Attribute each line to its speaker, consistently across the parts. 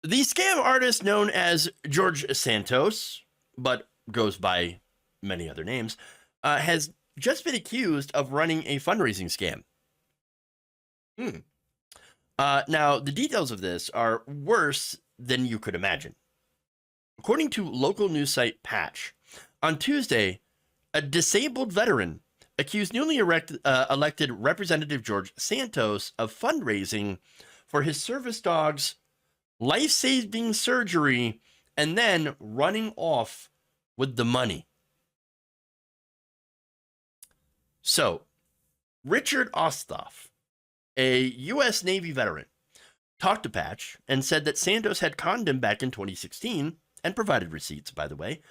Speaker 1: The scam artist known as George Santos, but goes by many other names, has just been accused of running a fundraising scam. Now, the details of this are worse than you could imagine. According to local news site Patch, on Tuesday, a disabled veteran accused newly elected Representative George Santos of fundraising for his service dog's life-saving surgery and then running off with the money. So, Richard Osthoff, a U.S. Navy veteran, talked to Patch and said that Santos had conned him back in 2016, and provided receipts, by the way,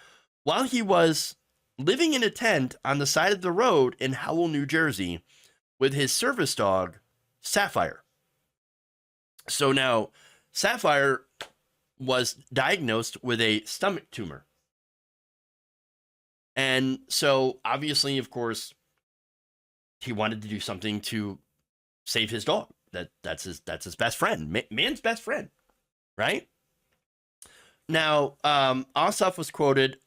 Speaker 1: while he was living in a tent on the side of the road in Howell, New Jersey, with his service dog, Sapphire. So now, Sapphire was diagnosed with a stomach tumor. And so, obviously, of course, he wanted to do something to save his dog. That's his best friend, man's best friend, right? Now, Ossoff was quoted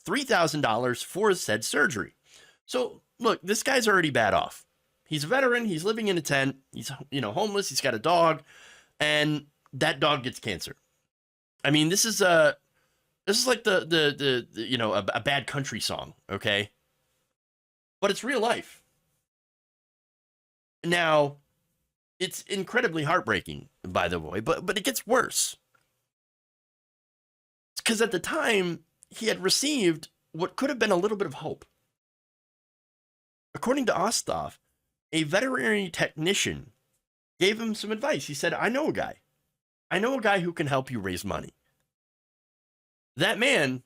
Speaker 1: $3,000 for said surgery. So, look, this guy's already bad off. He's a veteran. He's living in a tent. He's, homeless. He's got a dog, and that dog gets cancer. I mean, this is like the a bad country song, okay? But it's real life. Now, it's incredibly heartbreaking, by the way, but it gets worse. Because at the time, he had received what could have been a little bit of hope. According to Osthoff, a veterinary technician gave him some advice. He said, I know a guy who can help you raise money. That man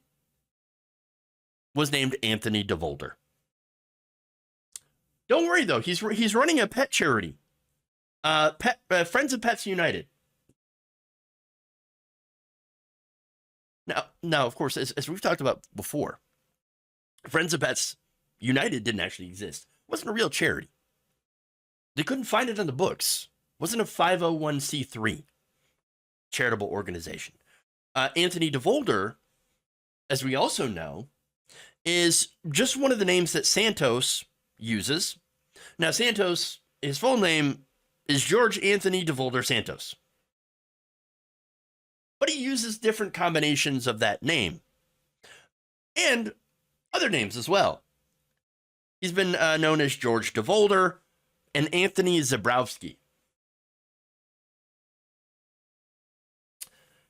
Speaker 1: was named Anthony DeVolder. Don't worry, though. He's running a pet charity, Friends of Pets United. Now, of course, as we've talked about before, Friends of Pets United didn't actually exist. It wasn't a real charity. They couldn't find it on the books. It wasn't a 501c3 charitable organization. Anthony DeVolder, as we also know, is just one of the names that Santos uses. Now, Santos, his full name is George Anthony DeVolder Santos. But he uses different combinations of that name and other names as well. He's been known as George DeVolder and Anthony Zabrowski.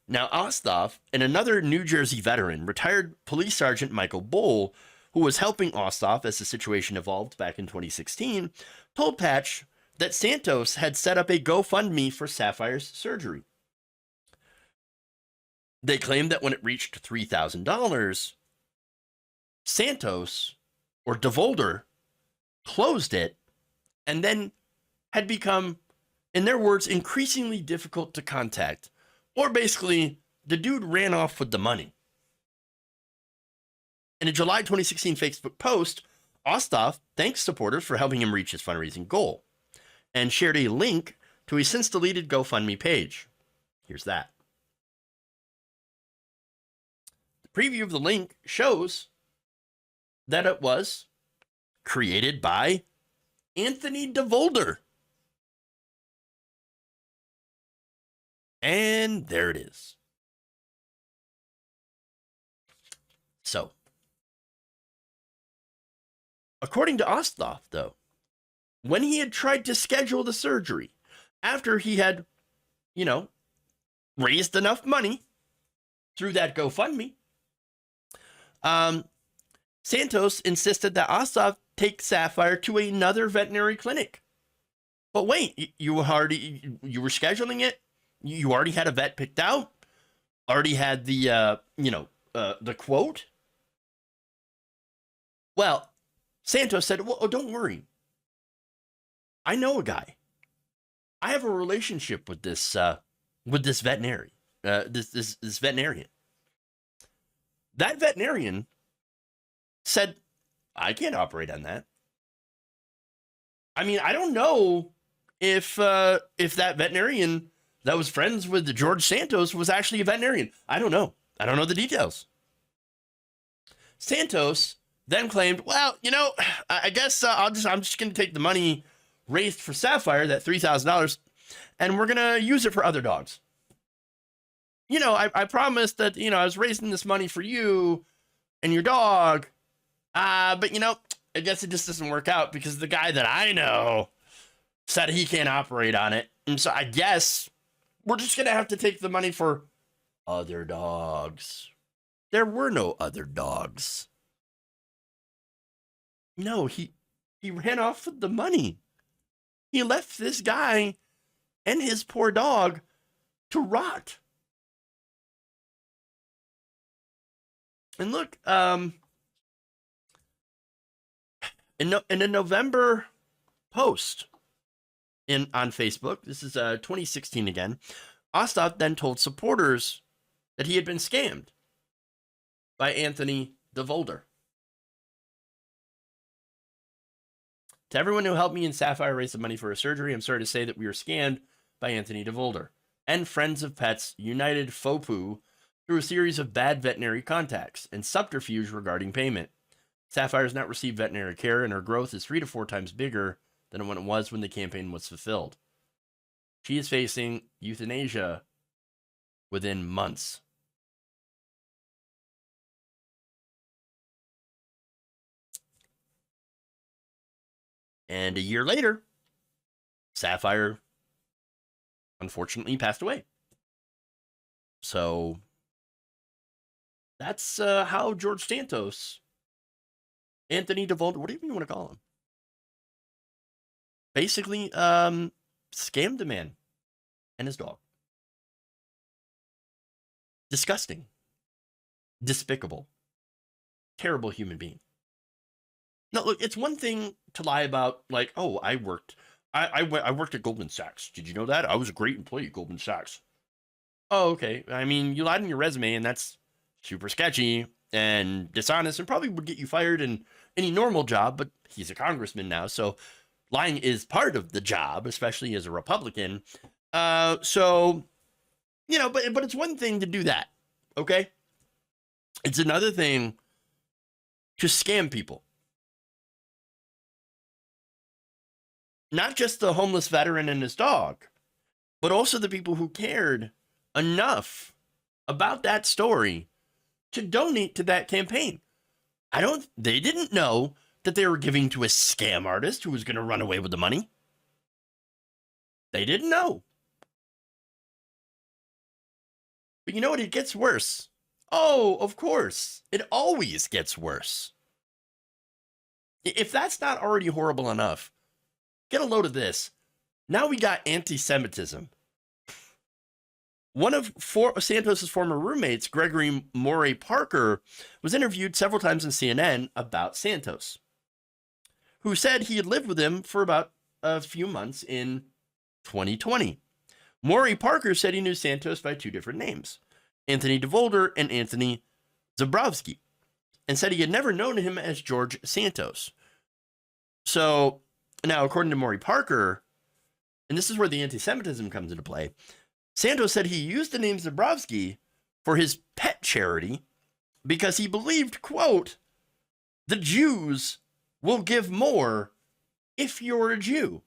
Speaker 1: Now, Osthoff and another New Jersey veteran, retired Police Sergeant Michael Bohl, who was helping Osthoff as the situation evolved back in 2016, told Patch that Santos had set up a GoFundMe for Sapphire's surgery. They claimed that when it reached $3,000, Santos, or DeVolder, closed it and then had become, in their words, increasingly difficult to contact. Or basically, the dude ran off with the money. In a July 2016 Facebook post, Osthoff thanked supporters for helping him reach his fundraising goal and shared a link to a since-deleted GoFundMe page. Here's that. The preview of the link shows that it was created by Anthony DeVolder. And there it is. So, according to Osthoff, though, when he had tried to schedule the surgery, after he had, raised enough money through that GoFundMe, Santos insisted that Osthoff take Sapphire to another veterinary clinic. But wait, you were scheduling it? You already had a vet picked out? Already had the quote? Well, Santos said, well, don't worry. I know a guy. I have a relationship with this veterinarian. This veterinarian. That veterinarian said, I can't operate on that. I mean, I don't know if that veterinarian that was friends with George Santos was actually a veterinarian. I don't know. I don't know the details. Santos then claimed, well, I guess I'm just going to take the money raised for Sapphire, that $3,000, and we're going to use it for other dogs. I promised that, I was raising this money for you and your dog. But, I guess it just doesn't work out because the guy that I know said he can't operate on it. And so I guess we're just going to have to take the money for other dogs. There were no other dogs. No, he ran off with the money. He left this guy and his poor dog to rot. And look, in a November post on Facebook, this is 2016 again, Ostap then told supporters that he had been scammed by Anthony DeVolder. To everyone who helped me and Sapphire raise the money for a surgery, I'm sorry to say that we were scammed by Anthony DeVolder and Friends of Pets United FOPU through a series of bad veterinary contacts and subterfuge regarding payment. Sapphire has not received veterinary care, and her growth is 3 to 4 times bigger than what it was when the campaign was fulfilled. She is facing euthanasia within months. And a year later, Sapphire unfortunately passed away. So that's how George Santos, Anthony DeVolder, what do you want to call him? Basically, scammed a man and his dog. Disgusting. Despicable. Terrible human being. No, look, it's one thing to lie about, like, oh, I worked at Goldman Sachs. Did you know that? I was a great employee at Goldman Sachs. Oh, okay. I mean, you lied on your resume, and that's super sketchy and dishonest and probably would get you fired in any normal job, but he's a congressman now, so lying is part of the job, especially as a Republican. So, but it's one thing to do that, okay? It's another thing to scam people. Not just the homeless veteran and his dog, but also the people who cared enough about that story to donate to that campaign. They didn't know that they were giving to a scam artist who was going to run away with the money. They didn't know. But you know what? It gets worse. Oh, of course. It always gets worse. If that's not already horrible enough, get a load of this. Now we got anti-Semitism. One of Santos's former roommates, Gregory Morey Parker, was interviewed several times on CNN about Santos, who said he had lived with him for about a few months in 2020. Morey Parker said he knew Santos by 2 different names, Anthony DeVolder and Anthony Zabrowski, and said he had never known him as George Santos. So now, according to Morey Parker, and this is where the anti-Semitism comes into play, Santos said he used the name Zabrowski for his pet charity because he believed, quote, the Jews will give more if you're a Jew.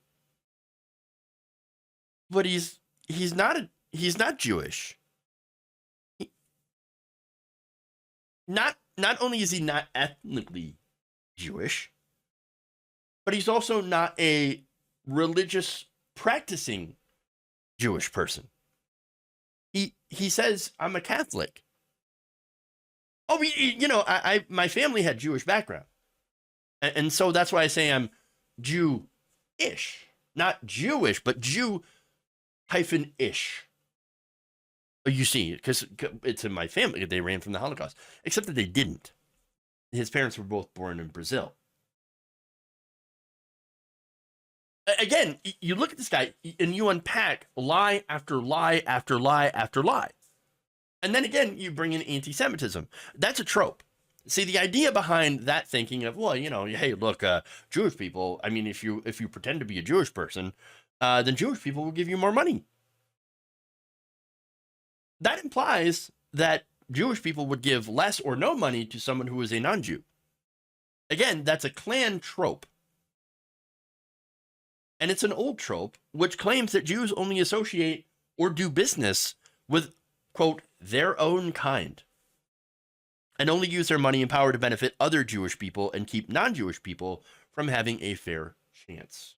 Speaker 1: But he's not Jewish. Not only is he not ethnically Jewish, but he's also not a religious practicing Jewish person. He says, I'm a Catholic. Oh, my family had Jewish background. And so that's why I say I'm Jew-ish. Not Jewish, but Jew-ish. You see, because it's in my family. They ran from the Holocaust. Except that they didn't. His parents were both born in Brazil. Again, you look at this guy and you unpack lie after lie after lie after lie. And then again, you bring in anti-Semitism. That's a trope. See, the idea behind that thinking of, well, hey, look, Jewish people, I mean, if you pretend to be a Jewish person, then Jewish people will give you more money. that implies that Jewish people would give less or no money to someone who is a non-Jew. Again, that's a Klan trope. And it's an old trope which claims that Jews only associate or do business with, quote, their own kind, and only use their money and power to benefit other Jewish people and keep non-Jewish people from having a fair chance.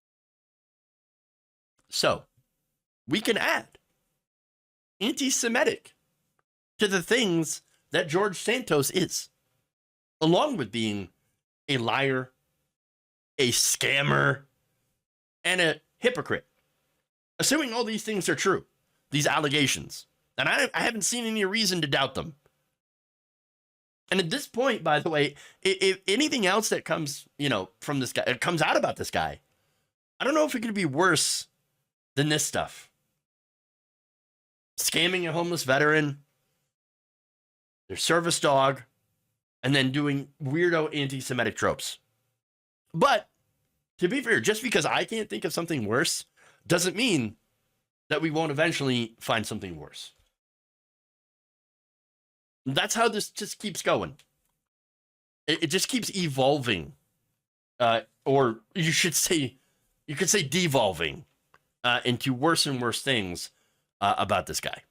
Speaker 1: So, we can add anti-Semitic to the things that George Santos is, along with being a liar, a scammer, and a hypocrite. Assuming all these things are true, these allegations, and I haven't seen any reason to doubt them. And at this point, by the way, if anything else that comes, from this guy, it comes out about this guy, I don't know if it could be worse than this stuff. Scamming a homeless veteran, their service dog, and then doing weirdo anti-Semitic tropes. But to be fair, just because I can't think of something worse doesn't mean that we won't eventually find something worse. That's how this just keeps going. It just keeps evolving, or you could say devolving into worse and worse things about this guy.